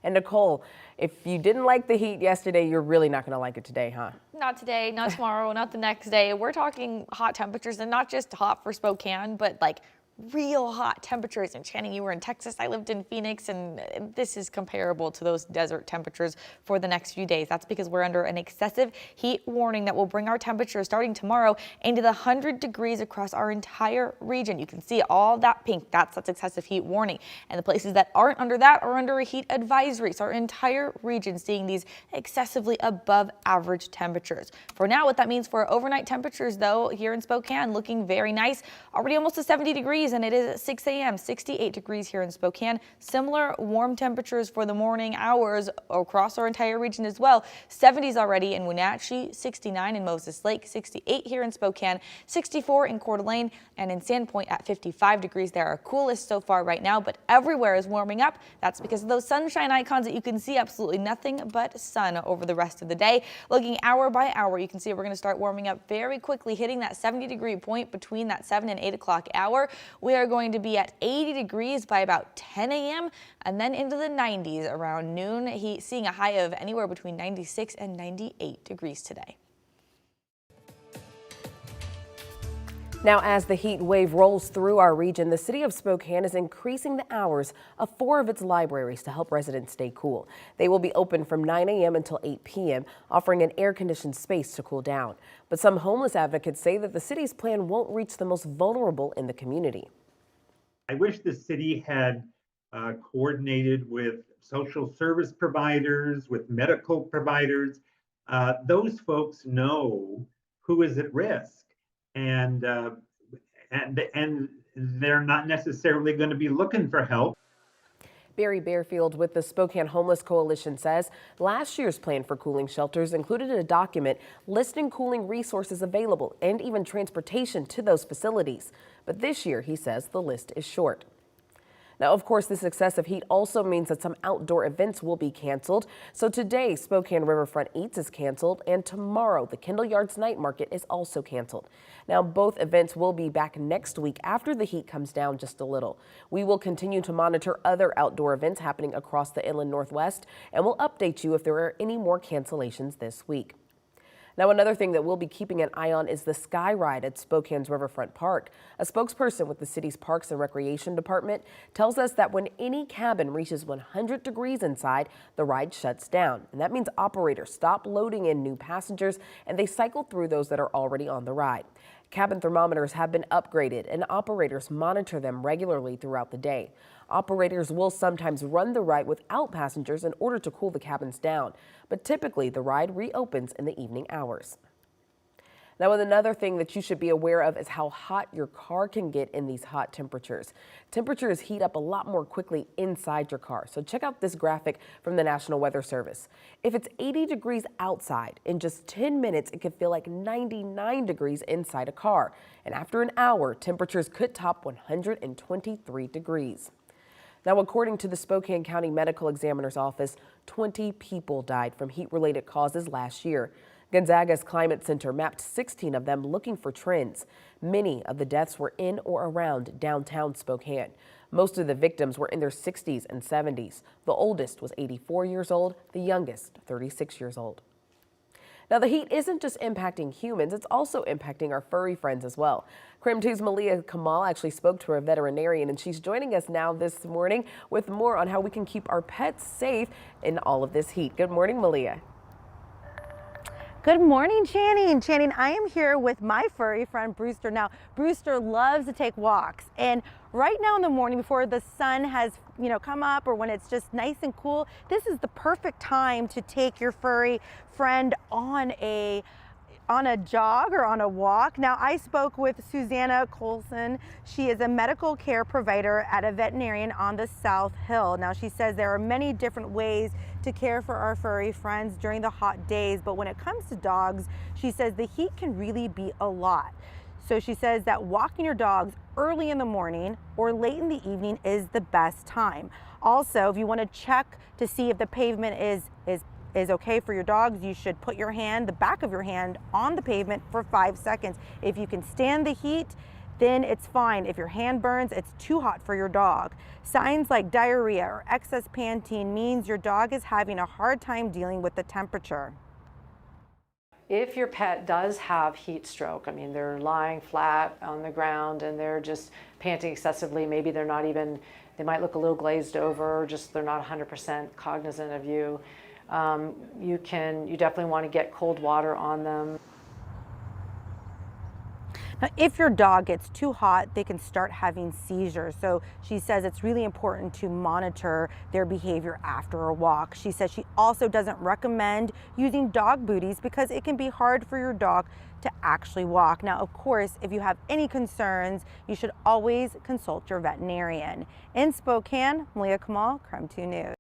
And Nicole, if you didn't like the heat yesterday, you're really not going to like it today, huh? Not today, not tomorrow, not the next day. We're talking hot temperatures, and not just hot for Spokane, but like real hot temperatures. And Channing, you were in Texas, I lived in Phoenix, and this is comparable to those desert temperatures for the next few days. That's because we're under an excessive heat warning that will bring our temperatures starting tomorrow into the 100 degrees across our entire region. You can see all that pink, that's excessive heat warning. And the places that aren't under that are under a heat advisory. So our entire region seeing these excessively above average temperatures. For now, what that means for our overnight temperatures, though, here in Spokane, looking very nice, already almost to 70 degrees. And it is at 6 a.m., 68 degrees here in Spokane. Similar warm temperatures for the morning hours across our entire region as well. 70s already in Wenatchee, 69 in Moses Lake, 68 here in Spokane, 64 in Coeur d'Alene, and in Sandpoint at 55 degrees. They're our coolest so far right now, but everywhere is warming up. That's because of those sunshine icons that you can see absolutely nothing but sun over the rest of the day. Looking hour by hour, you can see we're going to start warming up very quickly, hitting that 70-degree point between that 7 and 8 o'clock hour. We are going to be at 80 degrees by about 10 a.m. and then into the 90s around noon, seeing a high of anywhere between 96 and 98 degrees today. Now, as the heat wave rolls through our region, the city of Spokane is increasing the hours of 4 of its libraries to help residents stay cool. They will be open from 9 a.m. until 8 p.m., offering an air-conditioned space to cool down. But some homeless advocates say that the city's plan won't reach the most vulnerable in the community. I wish the city had coordinated with social service providers, with medical providers. Those folks know who is at risk. And they're not necessarily going to be looking for help. Barry Bearfield with the Spokane Homeless Coalition says last year's plan for cooling shelters included a document listing cooling resources available and even transportation to those facilities. But this year, he says, the list is short. Now, of course, this excessive heat also means that some outdoor events will be canceled. So today, Spokane Riverfront Eats is canceled, and tomorrow, the Kendall Yards Night Market is also canceled. Now, both events will be back next week after the heat comes down just a little. We will continue to monitor other outdoor events happening across the Inland Northwest, and we'll update you if there are any more cancellations this week. Now, another thing that we'll be keeping an eye on is the Sky Ride at Spokane's Riverfront Park. A spokesperson with the city's Parks and Recreation Department tells us that when any cabin reaches 100 degrees inside, the ride shuts down. And that means operators stop loading in new passengers and they cycle through those that are already on the ride. Cabin thermometers have been upgraded and operators monitor them regularly throughout the day. Operators will sometimes run the ride without passengers in order to cool the cabins down, but typically the ride reopens in the evening hours. Now, another thing that you should be aware of is how hot your car can get in these hot temperatures. Temperatures heat up a lot more quickly inside your car. So check out this graphic from the National Weather Service. If it's 80 degrees outside, in just 10 minutes, it could feel like 99 degrees inside a car. And after an hour, temperatures could top 123 degrees. Now, according to the Spokane County Medical Examiner's Office, 20 people died from heat-related causes last year. Gonzaga's Climate Center mapped 16 of them looking for trends. Many of the deaths were in or around downtown Spokane. Most of the victims were in their 60s and 70s. The oldest was 84 years old, the youngest 36 years old. Now, the heat isn't just impacting humans, it's also impacting our furry friends as well. KREM 2's Malia Kamal actually spoke to a veterinarian, and she's joining us now this morning with more on how we can keep our pets safe in all of this heat. Good morning, Malia. Good morning, Channing. Channing, I am here with my furry friend, Brewster. Now, Brewster loves to take walks, and right now in the morning before the sun has, come up, or when it's just nice and cool, this is the perfect time to take your furry friend on a jog or on a walk. Now, I spoke with Susanna Colson. She is a medical care provider at a veterinarian on the South Hill. Now, she says there are many different ways to care for our furry friends during the hot days, but when it comes to dogs, she says the heat can really be a lot. So she says that walking your dogs early in the morning or late in the evening is the best time. Also, if you want to check to see if the pavement is okay for your dogs, you should put your hand, the back of your hand, on the pavement for 5 seconds. If you can stand the heat, then it's fine. If your hand burns, it's too hot for your dog. Signs like diarrhea or excess panting means your dog is having a hard time dealing with the temperature. If your pet does have heat stroke, I mean, they're lying flat on the ground and they're just panting excessively, maybe they're not even, they might look a little glazed over, just they're not 100% cognizant of you, you definitely want to get cold water on them. Now, if your dog gets too hot, they can start having seizures. So she says it's really important to monitor their behavior after a walk. She says she also doesn't recommend using dog booties because it can be hard for your dog to actually walk. Now, of course, if you have any concerns, you should always consult your veterinarian. In Spokane, Malia Kamal, KREM 2 News.